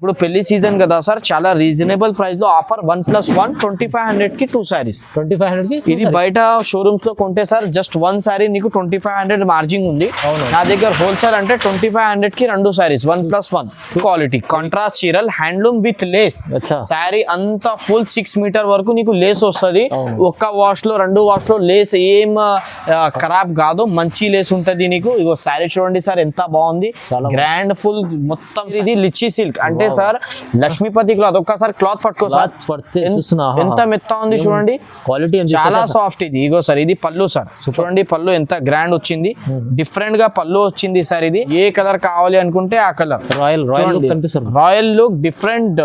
ఇప్పుడు పెళ్లి సీజన్ కదా సార్, చాలా రీజనబుల్ ప్రైస్ లో ఆఫర్ 1+1 2500 కి 2 సారీస్. 2500 కి ఇది బయట షోరూమ్స్ లో కొంటే సార్ జస్ట్ 1 సారీ నీకు 2500 మార్జిన్ ఉంది. నా దగ్గర హోల్సేల్ అంటే 2500 కి 2 సారీస్ 1+1 క్వాలిటీ కాంట్రాస్ట్ చీరల్ హ్యాండ్లూమ్ విత్ లేస్. సారీ అంతా ఫుల్ 6 మీటర్ వరకు నీకు లేస్ వస్తుంది. ఒక్క వాష్ లో 2 వాష్ లో లేస్ ఏం ఖరాబ్ కాదు, మంచి లేస్ ఉంటది నీకు. ఇగో సారీ చూడండి సార్ ఎంత బాగుంది, గ్రాండ్ ఫుల్ మొత్తం. ఇది లిచ్చి సిల్క్ అంటే సార్ లక్ష్మీపతి క్లాత్. ఒక్కసారి క్లాత్ పట్టుకో సార్, ఎంత మెత్త ఉంది చూడండి, క్వాలిటీ చాలా సాఫ్ట్. ఇది ఇగో సార్, ఇది పళ్ళు సార్, చూడండి పళ్ళు ఎంత గ్రాండ్ వచ్చింది, డిఫరెంట్ గా పళ్ళు వచ్చింది సార్. ఇది ఏ కలర్ కావాలి అనుకుంటే ఆ colour, royal look different.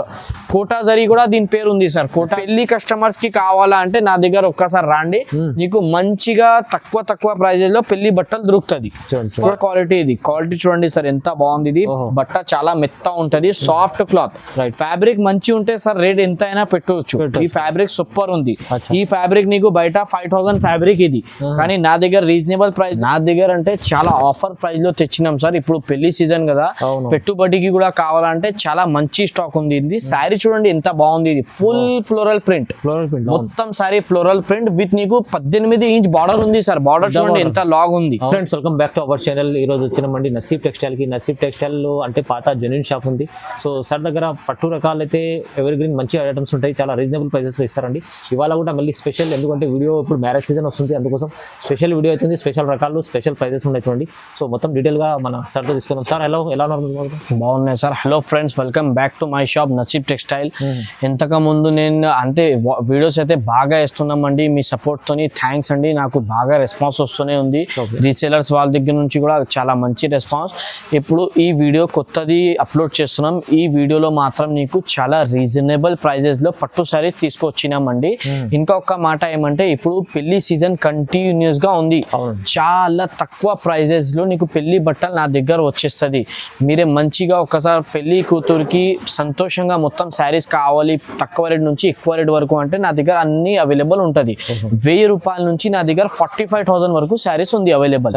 Kota zari కూడా దీని పేరు ఉంది సార్. కోటా పెళ్లి కస్టమర్స్ కి కావాలా అంటే నా దగ్గర ఒక్కసారి రాండి, నీకు మంచిగా తక్కువ ప్రైజెస్ లో పెళ్లి బట్టలు దొరుకుతుంది. క్వాలిటీ ఇది క్వాలిటీ చూడండి సార్ ఎంత బాగుంది. ఇది బట్ట చాలా మెత్త ఉంటది, సాఫ్ట్ క్లాత్. ఫ్యాబ్రిక్ మంచి ఉంటే సార్ రేట్ ఎంత అయినా పెట్టవచ్చు. ఈ ఫ్యాబ్రిక్ సూపర్ ఉంది. ఈ ఫ్యాబ్రిక్ నీకు బయట 5000 ఫ్యాబ్రిక్ ఇది, కానీ నా దగ్గర రీజనబుల్ ప్రైస్. నా దగ్గర అంటే చాలా ఆఫర్ ప్రైస్ లో తెచ్చినాం సార్. ఇప్పుడు పెళ్లి సీజన్ కదా, పెట్టుబడికి కూడా కావాలంటే చాలా మంచి స్టాక్ ఉంది. ఇది శారీ చూడండి ఎంత బాగుంది. ఇది ఫుల్ ఫ్లోరల్ ప్రింట్, మొత్తం సారీ ఫ్లోరల్ ప్రింట్ విత్ నీకు 18 ఇంచ్ బార్డర్ ఉంది సార్. బార్డర్ చూడండి ఎంత లాగ్ ఉంది. Friends welcome back to our channel. ఈ రోజు వచ్చినామండి నసీబ్ టెక్స్టైల్ కి. నసీబ్ టెక్స్టైల్ అంటే పాత జెన్యూన్ షాప్ ఉంది. సో సార్ దగ్గర పట్టు రకాలు అయితే ఎవరి గ్రీన్ మంచి ఐటమ్స్ ఉంటాయి, చాలా రీజనబుల్ ప్రైసెస్ లో ఇస్తారండి. ఇవాళ కూడా మళ్ళీ స్పెషల్, ఎందుకంటే వీడియో ఇప్పుడు మ్యారేజ్ సీజన్ వస్తుంది, అందుకోసం స్పెషల్ వీడియో అవుతుంది. స్పెషల్ రకాలు స్పెషల్ ప్రైసెస్ ఉన్నాయి చూడండి. సో మొత్తం డీటెయిల్ గా మన సార్ తో తీసుకుందాం. సార్ హలో, ఎలా ఉన్నారు? బాగున్నాయి sir. Hello friends, welcome back to my shop నసీబ్ textile. ఇంతకు ముందు నేను అంటే వీడియోస్ అయితే బాగా వేస్తున్నామండి, మీ సపోర్ట్ తోని థ్యాంక్స్ అండి. నాకు బాగా రెస్పాన్స్ వస్తూనే ఉంది. రీసేలర్స్ వాళ్ళ దగ్గర నుంచి కూడా చాలా మంచి రెస్పాన్స్. ఇప్పుడు ఈ వీడియో కొత్తది అప్లోడ్ చేస్తున్నాం. ఈ వీడియోలో మాత్రం నీకు చాలా రీజనబుల్ ప్రైజెస్ లో పట్టు సారీస్ తీసుకొచ్చినామండి. ఇంకొక మాట ఏమంటే ఇప్పుడు పెళ్లి సీజన్ కంటిన్యూస్ గా ఉంది, చాలా తక్కువ ప్రైజెస్ లో నీకు పెళ్లి బట్టలు నా దగ్గర వచ్చేస్తుంది. మీరే మంచిగా ఒకసారి పెళ్లి కూతురికి సంతోషంగా మొత్తం శారీస్ కావాలి, తక్కువ రేట్ నుంచి ఎక్కువ రేట్ వరకు అంటే నా దగ్గర అన్ని అవైలబుల్ ఉంటది. 1000 రూపాయల నుంచి నా దగ్గర 45,000 వరకు శారీస్ ఉంది అవైలబుల్.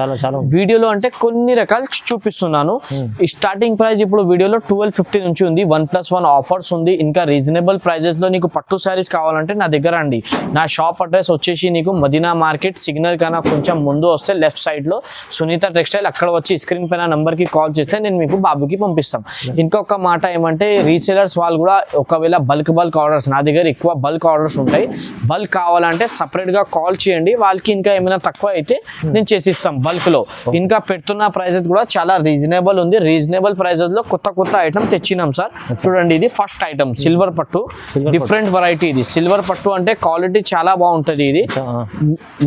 వీడియోలో అంటే కొన్ని రకాలు చూపిస్తున్నాను. స్టార్టింగ్ ప్రైస్ ఇప్పుడు వీడియోలో 1250 నుంచి ఉంది. 1+1 ఆఫర్స్ ఉంది. ఇంకా రీజనబుల్ ప్రైజెస్ లో నీకు పట్టు శారీస్ కావాలంటే నా దగ్గర అండి. నా షాప్ అడ్రస్ వచ్చేసి నీకు మదీనా మార్కెట్ సిగ్నల్ కన్నా కొంచెం ముందు వస్తే లెఫ్ట్ సైడ్ లో సునీత టెక్స్టైల్, అక్కడ వచ్చి స్క్రీన్ పైన నంబర్ కి కాల్ చేస్తే నేను మీకు బాబుకి పంపిస్తాం. ఇంకొక మాట ఏమంటే రీసేలర్స్ వాళ్ళు కూడా ఒకవేళ బల్క్ ఆర్డర్స్, నా దగ్గర ఎక్కువ బల్క్ ఆర్డర్స్ ఉంటాయి, బల్క్ కావాలంటే సపరేట్ గా కాల్ చేయండి. వాళ్ళకి ఇంకా ఏమైనా తక్కువ అయితే నేను చేసిస్తాం బల్క్ లో. ఇంకా పెడుతున్న ప్రైజెస్ కూడా చాలా రీజనబుల్ ఉంది. రీజనబుల్ ప్రైజెస్ లో కొత్త ఐటమ్ తెచ్చినాం సార్. చూడండి ఇది ఫస్ట్ ఐటమ్ సిల్వర్ పట్టు, డిఫరెంట్ వెరైటీ. ఇది సిల్వర్ పట్టు అంటే క్వాలిటీ చాలా బాగుంటది. ఇది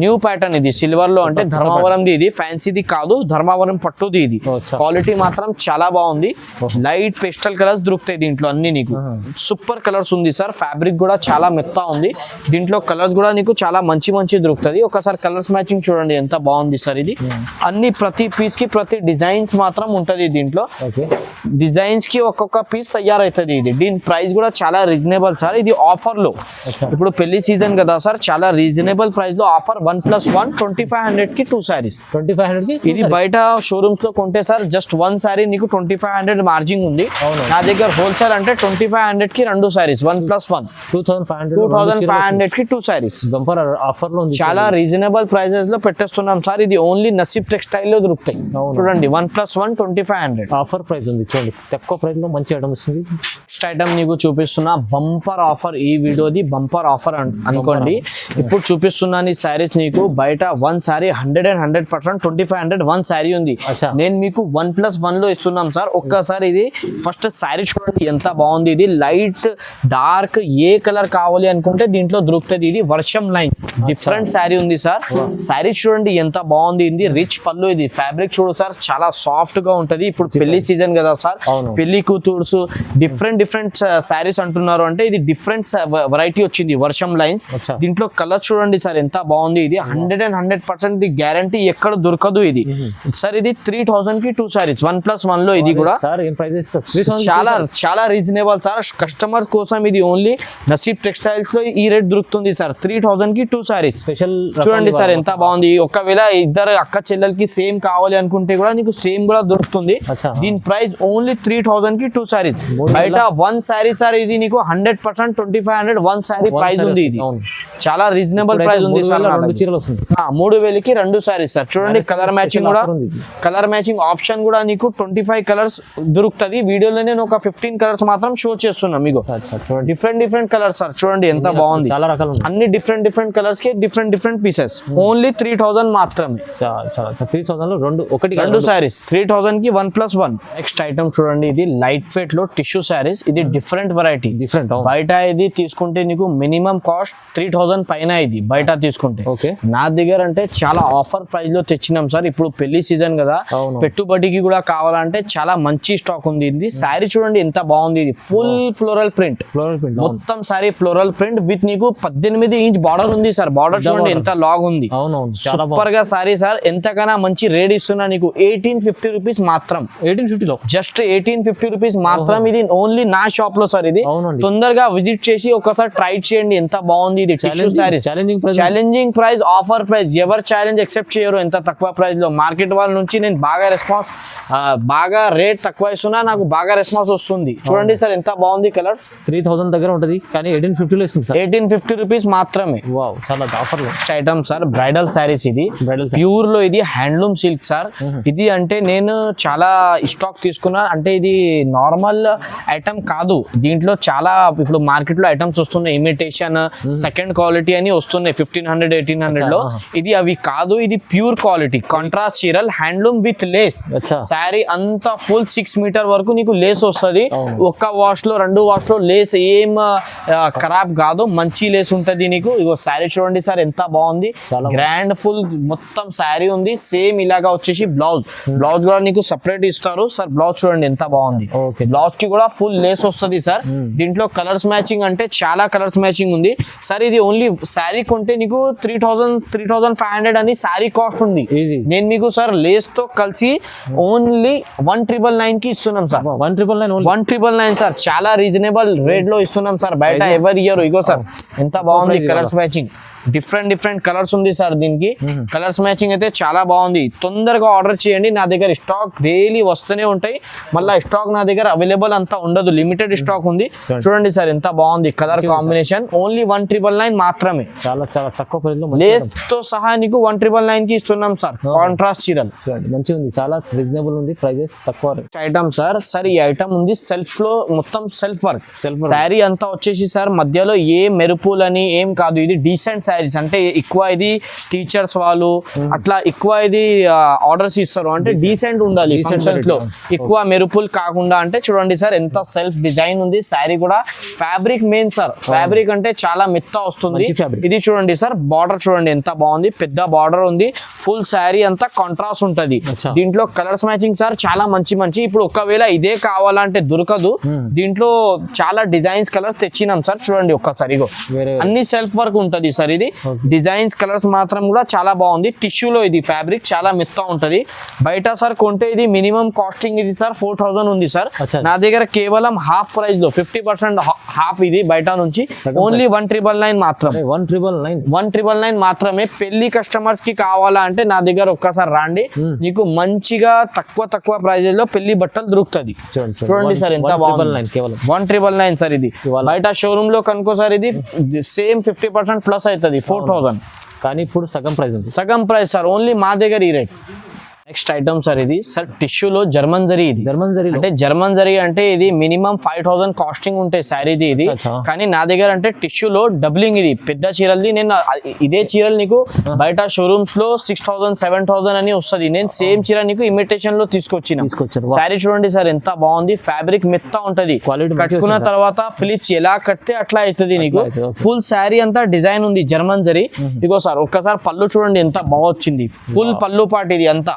న్యూ ప్యాటర్న్, ఇది సిల్వర్ లో అంటే ధర్మావరంది. ఇది ఫ్యాన్సీది కాదు, ధర్మావరం పట్టుది. ఇది క్వాలిటీ మాత్రం చాలా బాగుంది. లైట్ పేస్టల్ కలర్స్ దొరుకుతాయి దీంట్లో అన్ని నీకు. సూపర్ కలర్స్ ఉంది సార్. ఫ్యాబ్రిక్ కూడా చాలా మెత్త ఉంది. దీంట్లో కలర్స్ కూడా నీకు చాలా మంచి దొరుకుతుంది. ఒకసారి కలర్స్ మ్యాచింగ్ చూడండి ఎంత బాగుంది సార్. ఇది అన్ని ప్రతి పీస్ కి ప్రతి డిజైన్స్ మాత్రం ఉంటది. దీంట్లో డిజైన్స్ కి ఒక్కొక్క పీస్ తయారైతుంది. ఇది దీని ప్రైస్ కూడా చాలా రీజనబుల్ సార్. ఇది ఆఫర్ లో ఇప్పుడు పెళ్లి సీజన్ కదా సార్, చాలా రీజనబుల్ ప్రైస్ లో ఆఫర్ 1+1 2500 కి 2 సారీస్. 2500 కి ఇది బయట షోరూమ్స్ లో కొంటే సార్ జస్ట్ 1 సారీ నీకు 2500 మార్జిన్ ఉంది. నా దగ్గర హోల్సేల్ అంటే 2500 కి 2 సారీస్ 1+1 2500 కి 2 సారీస్. బంపర్ ఆఫర్ లో చాలా రీజనబుల్ ప్రైజెస్ లో పెట్టేస్తున్నాం సార్. ఇది ఓన్లీ నసీబ్ టెక్స్టైల్ లో దొరుకుతాయి. చూడండి 1+1 2500 ఆఫర్ ప్రైస్ ఉంది. చూడండి తక్కువ ప్రైస్ లో మంచి ఐటమ్ వస్తుంది. నెక్స్ట్ ఐటమ్ నీకు చూపిస్తున్నా బంపర్ ఆఫర్. ఈ వీడియోది బంపర్ ఆఫర్ అనుకోండి. ఇప్పుడు చూపిస్తున్నాను ఈ సారీస్ నీకు బయట 1 సారీ 100% 2500 1 సారీ ఉంది. నేను మీకు 1+1 లో ఇస్తున్నాం సార్. ఒక్కసారి ఇది ఫస్ట్ సారీ చూడండి ఎంత బాగుంది. ఇది లైట్ డార్క్ ఏ కలర్ కావాలి అనుకుంటే దీంట్లో దొరుకుతుంది. ఇది వర్షం లైన్ డిఫరెంట్ సారీ ఉంది సార్. సారీ చూడండి ఎంత బాగుంది. ఇది రిచ్ పళ్ళు. ఇది ఫ్యాబ్రిక్ చూడు సార్, చాలా సాఫ్ట్ గా ఉంటది. ఇప్పుడు పెళ్లి సీజన్ కదా సార్, పెళ్లి కూతుర్స్ డిఫరెంట్ సారీస్ అంటున్నారు అంటే ఇది డిఫరెంట్ వెరైటీ వచ్చింది వర్షం లైన్స్. దీంట్లో కలర్ చూడండి సార్ ఎంత బాగుంది. ఇది 100% గ్యారంటీ ఎక్కడ దొరకదు. ఇది సార్ ఇది 3000 కి 2 సారీస్ 1+1 లో. ఇది కూడా చాలా రీజనబుల్ సార్. కస్టమర్స్ కోసం ఇది ఓన్లీ నసీబ్ టెక్స్టైల్స్ లో ఈ రేట్ దొరుకుతుంది సార్. 3000 కి 2 సారీస్ స్పెషల్. చూడండి సార్ ఎంత బాగుంది. ఒకవేళ ఇద్దరు అక్క చెల్లెలకి సేమ్ కావాలి అనుకుంటే కూడా నీకు సేమ్ కూడా దొరుకుతుంది. దీని ప్రైస్ ఓన్లీ 3000 కి 2 సారీస్. సారీస్ బయట 1 సారీ సార్ ఇది నీకు 100% 2500 1 సారీ ప్రైస్ ఉంది ఇది చాలా రీజనబుల్ ప్రైస్ ఉంది సార్ 2 చీరలు వస్తుంది 3000కి 2 సారీస్ సార్ చూడండి కలర్ మ్యాచింగ్ కూడా కలర్ మ్యాచింగ్ ఆప్షన్ కూడా నీకు 25 కలర్స్ దొరుకుతుంది వీడియోలో నేను ఒక 15 కలర్స్ మాత్రం షో చేస్తున్నా మీకు డిఫరెంట్ కలర్స్ సార్ చూడండి ఎంత బాగుంది చాలా రకాలు ఉన్నాయి అన్ని డిఫరెంట్ కలర్స్ కి డిఫరెంట్ పీసెస్ ఓన్లీ 3000 మాత్రమే చాలా 3000 లో రెండు సారీస్ 3000 కి 1+1 నెక్స్ట్ ఐటమ్ చూడండి ఇది లైట్ వెయిట్ లో టిష్యూ సారీస్ ఇది డిఫరెంట్ వెరైటీ డిఫరెంట్ బయట ఇది తీసుకుంటే నీకు మినిమం కాస్ట్ 3000 పైన ఇది బయట తీసుకుంటే ఓకే నా దగ్గర అంటే చాలా ఆఫర్ ప్రైస్ లో తెచ్చినాం సార్ ఇప్పుడు పెళ్లి సీజన్ కదా పెట్టుబడికి కూడా కావాలంటే చాలా మంచి స్టాక్ ఉంది ఇది సారీ చూడండి ఎంత బాగుంది ఇది ఫుల్ ఫ్లోరల్ ప్రింట్ మొత్తం సారీ ఫ్లోరల్ ప్రింట్ విత్ నీకు 18 ఇంచ్ బార్డర్ ఉంది సార్ బార్డర్ చూడండి ఎంత లాగ్ ఉంది సూపర్ గా సారీ సార్ ఎంతకన్నా మంచి రేట్ ఇస్తున్నా నీకు 1850 రూపీస్ మాత్రం 1850 లో జస్ట్ 1850 రూపీస్ మాత్రం ఇది ఓన్లీ నా షాప్ లో సార్ ఇది తొందరగా విజిట్ చేసి ఒకసారి ట్రై చేయండి ఎంత బాగుంది ఇది tissue sorry challenging price offer price ఎవరు ఛాలెంజ్ ఎక్సెప్ట్ చేయరు ఎంత తక్కువ ప్రైస్ లో మార్కెట్ వాళ్ళ నుంచి నేను బాగా రెస్పాన్స్ బాగా రేట్ తక్కువ ఇస్తున్నా నాకు బాగా రెస్పాన్స్ వస్తుంది చూడండి సార్ ఎంత బాగుంది కలర్స్ 3000 దగ్గర ఉంటది కానీ 1850 లో ఇస్తుంది సార్ 1850 రూపీస్ మాత్రమే వావ్ చాలా ఆఫర్ లో ఐటమ్ సార్ బ్రైడల్ సారీస్ ఇది ప్యూర్ లో ఇది హ్యాండ్లూమ్ సిల్క్ సార్ ఇది అంటే నేను చాలా స్టాక్ తీసుకున్నా అంటే ఇది నార్మల్ ఐటమ్ కాదు దీంట్లో చాలా ఇప్పుడు మార్కెట్ లో ఐటమ్స్ వస్తున్నాయి ఇమిటేషన్ సెకండ్ క్వాలిటీ అని వస్తున్నాయి 1500 1800 లో ఇది అవి కాదు ఇది ప్యూర్ క్వాలిటీ కాంట్రాస్ట్ చీరల్ హ్యాండ్లూమ్ విత్ లేస్ సారీ అంతా ఫుల్ 6 మీటర్ వరకు నీకు లేస్ వస్తుంది ఒక్క వాష్ లో 2 వాష్ లో లేస్ ఏం ఖరాబ్ కాదు మంచి లేస్ ఉంటది నీకు ఇగో సారీ చూడండి సార్ ఎంత బాగుంది గ్రాండ్ ఫుల్ మొత్తం సారీ ఉంది సేమ్ ఇలాగా వచ్చేసి బ్లౌజ్ కూడా నీకు సెపరేట్ ఇస్తారు సార్ బ్లౌజ్ చూడండి ఎంత బాగుంది బ్లౌజ్ కి కూడా ఫుల్ లేస్ వస్తుంది సార్ దీంట్లో కలర్స్ మ్యాచింగ్ అంటే చాలా కలర్స్ మ్యాచింగ్ ఉంది సార్ ఇది ఓన్లీ సారీ కొంటే నీకు 3500 అని సారీ కాస్ట్ ఉంది నేను మీకు సార్ లేస్ తో కలిసి ఓన్లీ 1999 కి ఇస్తున్నాం సార్ 1999 సార్ చాలా రీజనబుల్ రేట్ లో ఇస్తున్నాం సార్ బయట ఎవరి ఇయర్ ఇగో సార్ ఎంత బాగుంది కలర్స్ మ్యాచింగ్ డిఫరెంట్ కలర్స్ ఉంది సార్ దీనికి కలర్స్ మ్యాచింగ్ అయితే చాలా బాగుంది తొందరగా ఆర్డర్ చేయండి నా దగ్గర స్టాక్ డైలీ వస్తూనే ఉంటాయి మళ్ళీ స్టాక్ నా దగ్గర అవైలబుల్ అంతా ఉండదు లిమిటెడ్ స్టాక్ ఉంది చూడండి సార్ ఎంత బాగుంది కలర్ కాంబినేషన్ ఓన్లీ 1999 మాత్రమే చాలా తక్కువ ప్రైస్ లో లేస్ తో సహా నీకు 1999 కి ఇస్తున్నాం సార్ కాంట్రాస్ట్ చీరలు మంచిగా ఉంది చాలా రీజనబుల్ ఉంది ప్రైజెస్ తక్కువ ఐటమ్ సార్ ఈ ఐటమ్ ఉంది సెల్ఫ్ లో మొత్తం సెల్ఫ్ వర్క్ శారీ అంతా వచ్చేసి సార్ మధ్యలో ఏ మెరుపులని ఏం కాదు ఇది డీసెంట్ శారీస్ అంటే ఎక్కువ ఇది టీచర్స్ వాళ్ళు అట్లా ఎక్కువ ఇది ఆర్డర్స్ ఇస్తారు అంటే డీసెంట్ ఉండాలి ఫంక్షన్స్ లో ఎక్కువ మెరుపులు కాకుండా అంటే చూడండి సార్ ఎంత సెల్ఫ్ డిజైన్ ఉంది శారీ కూడా ఫ్యాబ్రిక్ మెయిన్ సార్ ఫ్యాబ్రిక్ అంటే చాలా మెత్త వస్తుంది ఇది చూడండి సార్ బార్డర్ చూడండి ఎంత బాగుంది పెద్ద బార్డర్ ఉంది ఫుల్ శారీ అంతా కాంట్రాస్ట్ ఉంటది దీంట్లో కలర్స్ మ్యాచింగ్ సార్ చాలా మంచి ఇప్పుడు ఒకవేళ ఇదే కావాలంటే దొరకదు దీంట్లో చాలా డిజైన్స్ కలర్స్ తెచ్చినాం సార్ చూడండి ఒక్కసారి అన్ని సెల్ఫ్ వర్క్ ఉంటది సార్ ఇది డిజైన్స్ కలర్స్ మాత్రం కూడా చాలా బాగుంది టిష్యూలో ఇది ఫ్యాబ్రిక్ చాలా మెత్త ఉంటది బయట సార్ కొంటే ఇది మినిమం కాస్టింగ్ ఇది సార్ 4000 ఉంది సార్ నా దగ్గర కేవలం హాఫ్ ప్రైస్ లో 50% హాఫ్ ఇది బయట నుంచి ఓన్లీ 1999 మాత్రమే 1999 మాత్రమే పెళ్లి కస్టమర్స్ కి కావాలా అంటే నా దగ్గర ఒక్కసారి రాండి నీకు మంచిగా తక్కువ ప్రైజెస్ లో పెళ్లి బట్టలు దొరుకుతుంది చూడండి సార్ ఎంత బాగుంది 1999 సార్ ఇది బయట షోరూమ్ లో కనుకో సార్ ఇది సేమ్ 50% ప్లస్ అవుతుంది 4000 కానీ ఇప్పుడు సగం ప్రైస్ సార్ ఓన్లీ మా దగ్గర ఈ రేట్ నెక్స్ట్ ఐటమ్ సార్ ఇది సార్ టిష్యూలో జర్మన్ జరీ అంటే జర్మన్ జరీ అంటే ఇది మినిమం 5000 కాస్టింగ్ ఉంటాయి శారీది ఇది కానీ నా దగ్గర అంటే టిష్యూలో డబ్లింగ్ ఇది పెద్ద చీరలది నేను ఇదే చీరలు నీకు బయట షోరూమ్స్ లో 6000 7000 అని వస్తుంది నేను సేమ్ చీర నీకు ఇమిటేషన్ లో తీసుకొచ్చిన శారీ చూడండి సార్ ఎంత బాగుంది ఫ్యాబ్రిక్ మెత్త ఉంటది కట్టుకున్న తర్వాత ఫిలిప్స్ ఎలా కట్టే అట్లా అవుతుంది నీకు ఫుల్ శారీ అంతా డిజైన్ ఉంది జర్మన్ జరీ ఇగో సార్ ఒక్కసారి పళ్ళు చూడండి ఎంత బాగా వచ్చింది ఫుల్ పళ్ళు పాటు ఇది అంతా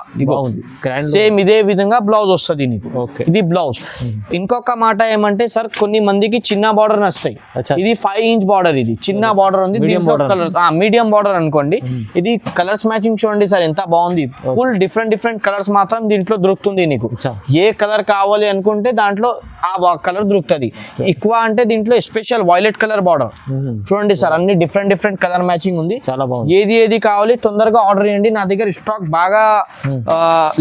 సేమ్ ఇదే విధంగా బ్లౌజ్ వస్తుంది నీకు ఇది బ్లౌజ్ ఇంకొక మాట ఏమంటే సార్ కొన్ని మందికి చిన్న బార్డర్ నస్తాయి ఇది 5 ఇంచ్ బార్డర్ ఇది చిన్న బార్డర్ ఉంది మీడియం బార్డర్ అనుకోండి ఇది కలర్స్ మ్యాచింగ్ చూడండి సార్ ఎంత బాగుంది ఫుల్ డిఫరెంట్ కలర్స్ మాత్రం దీంట్లో దొరుకుతుంది నీకు ఏ కలర్ కావాలి అనుకుంటే దాంట్లో ఆ కలర్ దొరుకుతుంది ఎక్కువ అంటే దీంట్లో స్పెషల్ వైలెట్ కలర్ బార్డర్ చూడండి సార్ అన్ని డిఫరెంట్ కలర్ మ్యాచింగ్ ఉంది చాలా బాగుంది ఏది కావాలి తొందరగా ఆర్డర్ చేయండి నా దగ్గర స్టాక్ బాగా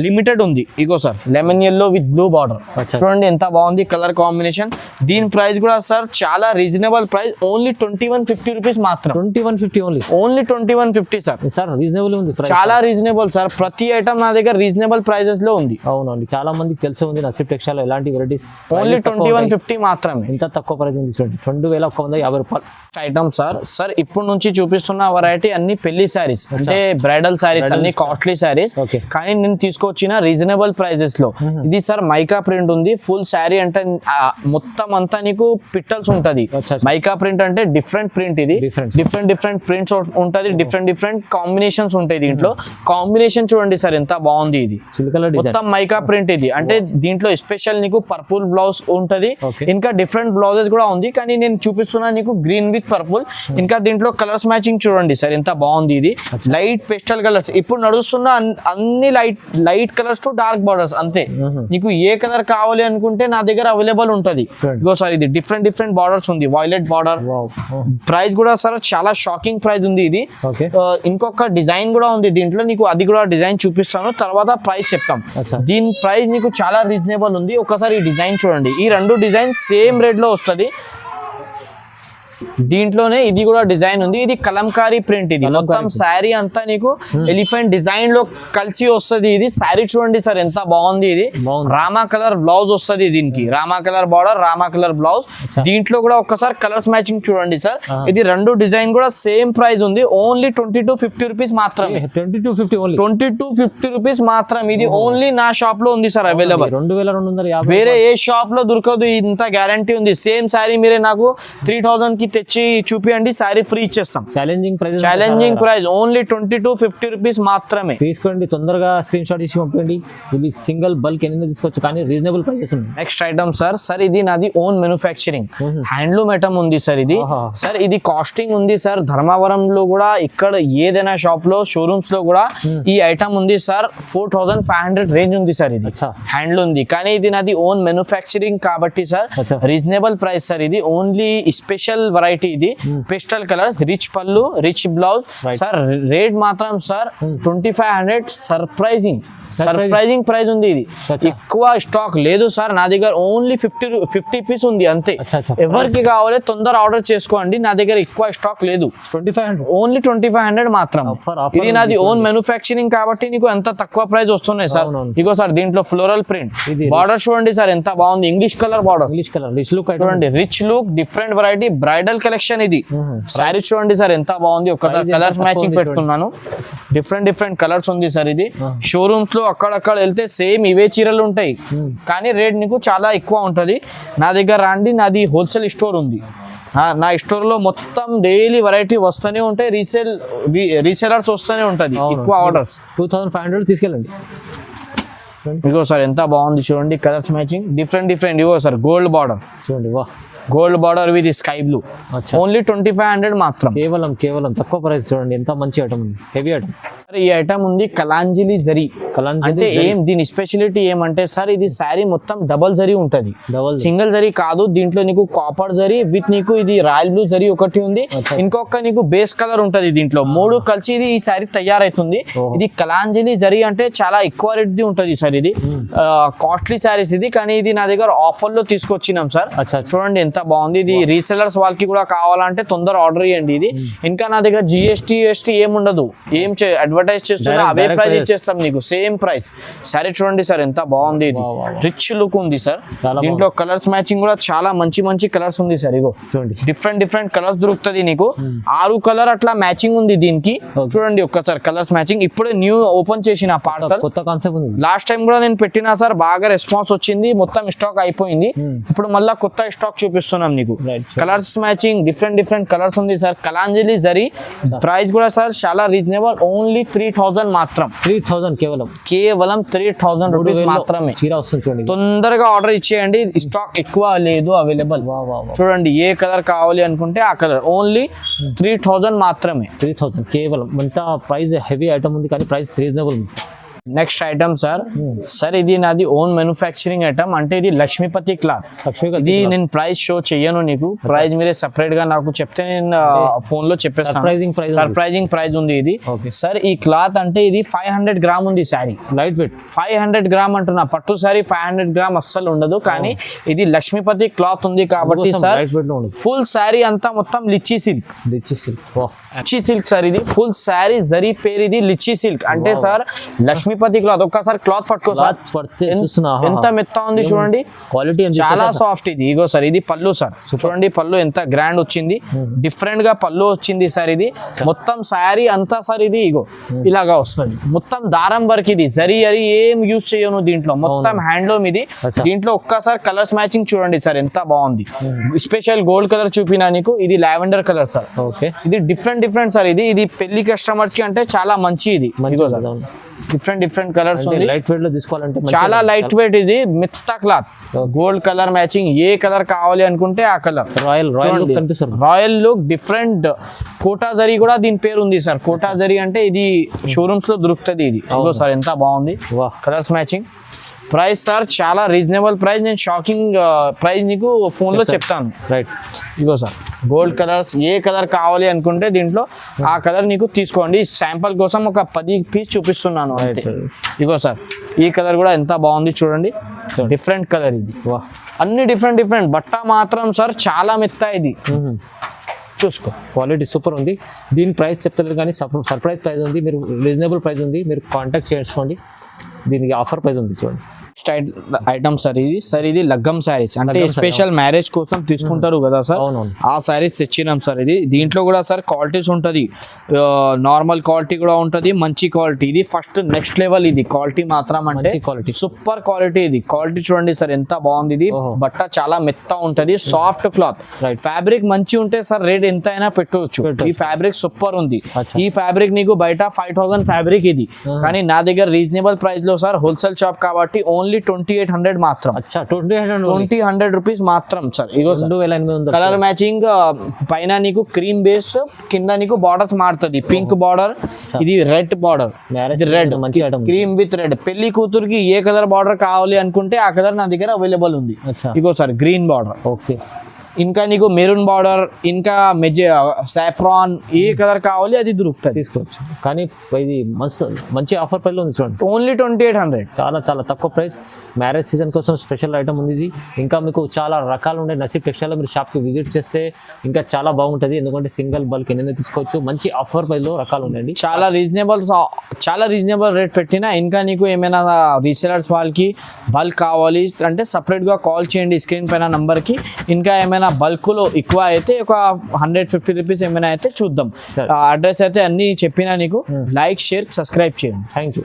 లిమిటెడ్ ఉంది. ఇగో sir lemon yellow with blue border, చూడండి ఎంత బాగుంది కలర్ కాంబినేషన్. దీని ప్రైస్ కూడా సార్ చాలా రీజనబుల్ ప్రైస్, ఓన్లీ 2150 రూపీస్ మాత్రం. 2150 ఓన్లీ 2150 సార్. సార్ రీజనబుల్ ఉంది, చాలా రీజనబుల్ సార్. ప్రతి ఐటమ్ నా దగ్గర రీజనబుల్ ప్రైజెస్ లో ఉంది. అవునండి, చాలా మందికి తెలిసే ఉంది నసీబ్ టెక్స్టైల్ ఎలాంటి వెరైటీస్. ఓన్లీ 2150 మాత్రమే. ఇంత తక్కువ ప్రైస్ ఉంది చూడండి, 2150 రూపాయలు ఐటమ్ సార్. సార్ ఇప్పుడు నుంచి చూపిస్తున్న వెరైటీ అన్ని పెళ్లి శారీస్, అంటే బ్రైడల్ శారీస్, అన్ని కాస్ట్లీ శారీస్. కానీ నేను తీసుకొచ్చిన రీజనబుల్ ప్రైజెస్ లో. ఇది సార్ మైకా ప్రింట్ ఉంది, ఫుల్ శారీ అంటే మొత్తం అంతా నీకు పిట్టల్స్ ఉంటది. మైకా ప్రింట్ అంటే డిఫరెంట్ ప్రింట్, ఇది డిఫరెంట్ ప్రింట్స్ ఉంటది, డిఫరెంట్ కాంబినేషన్స్ ఉంటాయి దీంట్లో. కాంబినేషన్ చూడండి సార్ ఎంత బాగుంది. ఇది మొత్తం మైకా ప్రింట్ ఇది, అంటే దీంట్లో స్పెషల్ నీకు పర్పుల్ బ్లౌజ్ ఉంటది, ఇంకా డిఫరెంట్ బ్లౌజెస్ కూడా ఉంది. కానీ నేను చూపిస్తున్నా నీకు గ్రీన్ విత్ పర్పుల్. ఇంకా దీంట్లో కలర్స్ మ్యాచింగ్ చూడండి సార్ ఎంత బాగుంది. ఇది లైట్ పేస్టల్ కలర్స్, ఇప్పుడు నడుస్తున్న అన్ని light colours to dark borders అంతే. నీకు ఏ కలర్ కావాలి అనుకుంటే నా దగ్గర అవైలబుల్ ఉంటది. ఇగో సార్ ఇది డిఫరెంట్ బార్డర్స్ ఉంది, వైలెట్ బార్డర్. ప్రైస్ కూడా సార్ చాలా షాకింగ్ ప్రైస్ ఉంది. ఇది ఇంకొక డిజైన్ కూడా ఉంది దీంట్లో, నీకు అది కూడా డిజైన్ చూపిస్తాను, తర్వాత ప్రైస్ చెప్తాం. దీని ప్రైస్ నీకు చాలా రీజనబుల్ ఉంది. ఒకసారి ఈ డిజైన్ చూడండి, ఈ రెండు డిజైన్ సేమ్ రేట్ లో వస్తుంది. దీంట్లోనే ఇది కూడా డిజైన్ ఉంది, ఇది కలంకారీ ప్రింట్. ఇది మొత్తం శారీ అంతా నీకు ఎలిఫెంట్ డిజైన్ లో కలిసి వస్తుంది. ఇది శారీ చూడండి సార్ ఎంత బాగుంది. ఇది రామా కలర్ బ్లౌజ్ వస్తుంది, దీనికి Rama colour border, Rama colour blouse. దీంట్లో కూడా ఒక్కసారి కలర్స్ మ్యాచింగ్ చూడండి సార్. ఇది రెండు డిజైన్ కూడా సేమ్ ప్రైస్ ఉంది, ఓన్లీ 2250 రూపీస్ మాత్రమే. 2250 రూపీస్ మాత్రం. ఇది ఓన్లీ నా షాప్ లో ఉంది సార్ అవైలబుల్. 2250 వేరే ఏ షాప్ లో దొరకదు, ఇంత గ్యారంటీ ఉంది. సేమ్ శారీ మీరే నాకు 3000 కి తెచ్చి చూపియండి, శారీ ఫ్రీ ఇచ్చేస్తాం. ఛాలెంజింగ్ ప్రైస్ ఓన్లీ 2250 రూపీస్ మాత్రమే. తీసుకోండి, తొందరగా స్క్రీన్ షాట్ ఇచ్చి పంపండి. ఇది సింగిల్ బల్క్ ఎన్ని తీసుకోవచ్చు, కానీ రీజనబుల్ ప్రైసెస్ ఉన్నాయి. నెక్స్ట్ ఐటమ్ సార్ ఇది నాది ఓన్ మ్యానుఫ్యాక్చరింగ్ హ్యాండ్లూమ్ ఐటమ్ ఉంది సార్. ఇది సార్ ఇది కాస్టింగ్ ఉంది సార్. ధర్మవరంలో కూడా ఇక్కడ ఏదైనా షాప్ లో షోరూమ్స్ లో కూడా ఈ ఐటమ్ ఉంది సార్. 4500 రేంజ్ ఉంది సార్. ఇది హ్యాండ్లూమ్ ఉంది, కానీ ఇది నాది ఓన్ మ్యానుఫ్యాక్చరింగ్ కాబట్టి సార్ రీజనబుల్ ప్రైస్ సార్. ఇది ఓన్లీ స్పెషల్ వెరైటీ. ఇది పేస్టల్ కలర్స్, రిచ్ పళ్ళు, రిచ్ బ్లౌజ్ సార్. రేట్ మాత్రం సార్ 2500 సర్ప్రైజింగ్ ప్రైస్ ఉంది. ఇది ఎక్కువ స్టాక్ లేదు సార్ నా దగ్గర, ఓన్లీ 50 పీస్ ఉంది అంతే. ఎవరికి కావాలి తొందర ఆర్డర్ చేసుకోండి, నా దగ్గర ఎక్కువ స్టాక్ లేదు. 2500 ఓన్లీ 2500 మాత్రం. ఇది నాది ఓన్ మ్యానుఫ్యాక్చరింగ్ కాబట్టి నీకు ఎంత తక్కువ ప్రైస్ వస్తున్నాయి సార్. ఇగో సార్ దీంట్లో ఫ్లోరల్ ప్రింట్ బార్డర్ చూడండి సార్ ఎంత బాగుంది. English colour border, rich look చూడండి, rich look, different variety, bridal collection. ఇది శారీ చూడండి సార్ ఎంత బాగుంది. ఒక్కసారి కలర్స్ మ్యాచింగ్ పెట్టుకున్నాను, డిఫరెంట్ కలర్స్ ఉంది సార్. ఇది షోరూమ్స్ లో అక్కడక్కడ వెళ్తే సేమ్ ఇవే చీరలు ఉంటాయి, కానీ రేట్ నీకు చాలా ఎక్కువ ఉంటది. నా దగ్గర రండి, నాది హోల్సేల్ స్టోర్ ఉంది. నా స్టోర్ లో మొత్తం డైలీ వెరైటీ వస్తూనే ఉంటాయి, రీసేలర్స్ వస్తూనే ఉంటది, ఎక్కువ ఆర్డర్స్. 2500 తీసుకెళ్ళండి. ఇగో సార్ ఎంత బాగుంది చూడండి, కలర్స్ మ్యాచింగ్ డిఫరెంట్. ఇగో సార్ గోల్డ్ బార్డర్ చూడండి, వా gold border with sky blue. Only 2500 మాత్రం. కేవలం తక్కువ ప్రైస్. చూడండి ఎంత మంచి ఐటమ్ ఉంది, హెవీ ఐటమ్. ఈ ఐటమ్ ఉంది కలాంజిలి జరీ. అంటే దీని స్పెషాలిటీ ఏమంటే సార్, ఇది శారీ మొత్తం డబల్ జరీ ఉంటది, సింగిల్ జరీ కాదు. దీంట్లో నీకు కాపర్ జరీ విత్ నీకు ఇది రాయల్ బ్లూ జరీ ఒకటి ఉంది, ఇంకొక నీకు బేస్ కలర్ ఉంటది. దీంట్లో మూడు కలిసి ఇది ఈ శారీ తయారైతుంది. ఇది కలాంజిలి జరీ అంటే చాలా ఎక్కువ రేట్ ది ఉంటది సార్. ఇది కాస్ట్లీ శారీస్ ఇది, కానీ ఇది నా దగ్గర ఆఫర్ లో తీసుకొచ్చినాం సార్. చూడండి ఎంత బాగుంది. ఇది రీసెలర్స్ వాళ్ళకి కూడా కావాలంటే తొందర ఆర్డర్ చేయండి. ఇది ఇంకా నా దగ్గర జిఎస్టీ ఏముండదు, ఏం అడ్వర్టైజ్ చేస్తున్నా అవే ప్రైస్ ఇచ్చేస్తాం నీకు, సేమ్ ప్రైస్. సారీ చూడండి సార్ ఎంత బాగుంది. ఇది రిచ్ లుక్ ఉంది సార్. దీంట్లో కలర్స్ మ్యాచింగ్ కూడా చాలా మంచి కలర్స్ ఉంది సార్. ఇగో చూడండి డిఫరెంట్ కలర్స్ దొరుకుతుంది నీకు. 6 కలర్ అట్లా మ్యాచింగ్ ఉంది దీనికి. చూడండి ఒక్కసారి కలర్స్ మ్యాచింగ్. ఇప్పుడే న్యూ ఓపెన్ చేసిన పార్సల్, కొత్త కాన్సెప్ట్ ఉంది. లాస్ట్ టైం కూడా నేను పెట్టినా సార్, బాగా రెస్పాన్స్ వచ్చింది, మొత్తం స్టాక్ అయిపోయింది. ఇప్పుడు మళ్ళీ కొత్త స్టాక్ చూపిస్తున్నాం నీకు. కలర్స్ మ్యాచింగ్ డిఫరెంట్ కలర్స్ ఉంది సార్. కలాంజలి జరీ ప్రైస్ కూడా సార్ చాలా రీజనబుల్, ఓన్లీ 3000 మాత్రం. 3000 కేవలం 3000 రూపీస్ మాత్రమే. చీర వస్తుంది చూడండి, తొందరగా ఆర్డర్ ఇచ్చేయండి, స్టాక్ ఎక్కువ లేదు అవైలబుల్. చూడండి ఏ కలర్ కావాలి అనుకుంటే ఆ కలర్, ఓన్లీ 3000 మాత్రమే. 3000 కేవలం. ఇంత ప్రైస్ హెవీ ఐటమ్ ఉంది, కానీ ప్రైస్ రీజనబుల్ ఉంది. నెక్స్ట్ ఐటమ్ సార్ సార్ ఇది నాది ఓన్ మ్యానుఫ్యాక్చరింగ్ ఐటమ్ అంటే ఇది లక్ష్మీపతి క్లాత్. ఇది నేను ప్రైస్ షో చెయ్యను నీకు, ప్రైస్ మీరే సెపరేట్ గా నాకు చెప్తే నేను ఫోన్ లో చెప్పేస్తాను. సర్ప్రైజింగ్ ప్రైస్ ఉంది ఇది సార్. ఈ క్లాత్ అంటే ఇది 500 గ్రామ్ ఉంది శారీ, లైట్ వెయిట్ 500 గ్రామ్ అంటున్నా. పట్టు శారీ 500 గ్రామ్ అస్సలు ఉండదు, కానీ ఇది లక్ష్మీపతి క్లాత్ ఉంది కాబట్టి సార్ ఫుల్ శారీ అంతా మొత్తం lychee silk. Lychee silk sir ఇది ఫుల్ శారీ జరీ పేరు ఇది లిచ్చీ సిల్క్ అంటే సార్ లక్ష్మీపతి క్లాత్. ఒక్కసారి క్లాత్ పట్టుకో సార్, ఎంత మెత్త ఉంది చూడండి, క్వాలిటీ చాలా సాఫ్ట్ ఇది. ఇగో సార్ ఇది పళ్ళు సార్, చూడండి పళ్ళు ఎంత గ్రాండ్ వచ్చింది, డిఫరెంట్ గా పళ్ళు వచ్చింది సార్. ఇది మొత్తం శారీ అంతా సార్ ఇది ఇగో ఇలాగా వస్తుంది, మొత్తం దారం వర్క్ ఇది, జరీ అరి ఏం యూజ్ చేయను దీంట్లో, మొత్తం హ్యాండ్లూమ్ ఇది. దీంట్లో ఒక్కసారి కలర్స్ మ్యాచింగ్ చూడండి సార్ ఎంత బాగుంది. స్పెషల్ గోల్డ్ కలర్ చూపినా నీకు, ఇది లావెండర్ కలర్ సార్. ఇది డిఫరెంట్ సార్. ఇది పెళ్లి కస్టమర్స్ కి అంటే చాలా మంచి ఇది. డిఫరెంట్ కలర్స్ ఉంది, లైట్ వెయిట్ లో తీసుకోవాలంటే చాలా లైట్ వెయిట్. ఇది మిత్తా క్లాత్, గోల్డ్ కలర్ మ్యాచింగ్, ఏ కలర్ కావాలి అనుకుంటే ఆ colour. Royal look different. Kota zari కూడా దీని పేరు ఉంది సార్. కోటా జరీ అంటే ఇది షోరూమ్స్ లో దొరుకుతుంది ఇది. ఇగో సార్ ఎంత బాగుంది, కలర్స్ మ్యాచింగ్. ప్రైస్ సార్ చాలా రీజనబుల్ ప్రైస్. నేను షాకింగ్ ప్రైస్ నీకు ఫోన్ లో చెప్తాను. రైట్, ఇగో సార్ గోల్డ్ కలర్స్, ఏ కలర్ కావాలి అనుకుంటే దీంట్లో ఆ కలర్ నీకు తీసుకోండి. శాంపుల్ కోసం ఒక 10 పీస్ చూపిస్తున్నాను అంతే. ఇగో సార్ ఈ కలర్ కూడా ఎంత బాగుంది చూడండి, డిఫరెంట్ కలర్ ఇది. అన్ని డిఫరెంట్. బట్ట మాత్రం సార్ చాలా మెత్త ఇది, చూసుకో క్వాలిటీ సూపర్ ఉంది. దీని ప్రైస్ చెప్తలేదు కానీ సర్ప్రైజ్ ప్రైస్ ఉంది, మీరు రీజనబుల్ ప్రైస్ ఉంది, మీరు కాంటాక్ట్ చేసుకోండి. దీనికి ఆఫర్ ప్రైస్ ఉంది చూడండి. ఐటమ్ సార్ ఇది. సార్ ఇది లగ్గం శారీస్ అంటే స్పెషల్ మ్యారేజ్ కోసం తీసుకుంటారు కదా సార్, ఆ శారీస్ తెచ్చినాం సార్. ఇది దీంట్లో కూడా సార్ క్వాలిటీస్ ఉంటుంది, నార్మల్ క్వాలిటీ కూడా ఉంటుంది, మంచి క్వాలిటీ. ఇది ఫస్ట్ నెక్స్ట్ లెవెల్ ఇది క్వాలిటీ మాత్రం అంటే క్వాలిటీ సూపర్ క్వాలిటీ. ఇది క్వాలిటీ చూడండి సార్ ఎంత బాగుంది. ఇది బట్ట చాలా మెత్త ఉంటది, సాఫ్ట్ క్లాత్. ఫ్యాబ్రిక్ మంచి ఉంటే సార్ రేట్ ఎంత అయినా పెట్టవచ్చు. ఈ ఫ్యాబ్రిక్ సూపర్ ఉంది. ఈ ఫ్యాబ్రిక్ నీకు బయట 5000 ఫ్యాబ్రిక్ ఇది, కానీ నా దగ్గర రీజనబుల్ ప్రైస్ లో సార్, హోల్సేల్ షాప్ కాబట్టి ఓన్లీ 2800 మాత్రం. 20 రూపీస్ మాత్రం సార్. ఇగో కలర్ మ్యాచింగ్, పైన నీకు క్రీమ్ బేస్, కింద నీకు బార్డర్స్ మారుతుంది. పింక్ బార్డర్, ఇది red border, red cream with red. పెళ్లి కూతురుకి ఏ కలర్ బార్డర్ కావాలి అనుకుంటే ఆ కలర్ నా దగ్గర అవైలబుల్ ఉంది. ఇగో సార్ గ్రీన్ బార్డర్, ఓకే. ఇంకా నీకు మెరూన్ బార్డర్, ఇంకా సాఫ్రాన్, ఏ కలర్ కావాలి అది దొరుకుతుంది, తీసుకోవచ్చు. కానీ ఇది మంచి ఆఫర్ ప్రైస్ లో ఉంది చూడండి, ఓన్లీ 2800. చాలా తక్కువ ప్రైస్. మ్యారేజ్ సీజన్ కోసం స్పెషల్ ఐటమ్ ఉంది ఇది. ఇంకా మీకు చాలా రకాలు ఉండే నసీబ్ టెక్స్టైల్. మీరు షాప్కి విజిట్ చేస్తే ఇంకా చాలా బాగుంటుంది, ఎందుకంటే సింగిల్ బల్క్ ఎన్నైనా తీసుకోవచ్చు. మంచి ఆఫర్ ప్రైస్ లో రకాలు ఉన్నాయండి, చాలా రీజనబుల్ రేట్ పెట్టినా. ఇంకా నీకు ఏమైనా రీసేలర్స్ వాళ్ళకి బల్క్ కావాలి అంటే సపరేట్ గా కాల్ చేయండి స్క్రీన్ పైన నంబర్ కి. ఇంకా ఏమైనా బల్క్ లో ఎక్కువ అయితే ఒక 150 రూపీస్ ఏమైనా అయితే చూద్దాం. అడ్రస్ అయితే అన్ని చెప్పినా నీకు. లైక్, షేర్, సబ్స్క్రైబ్ చేయండి. Thank you.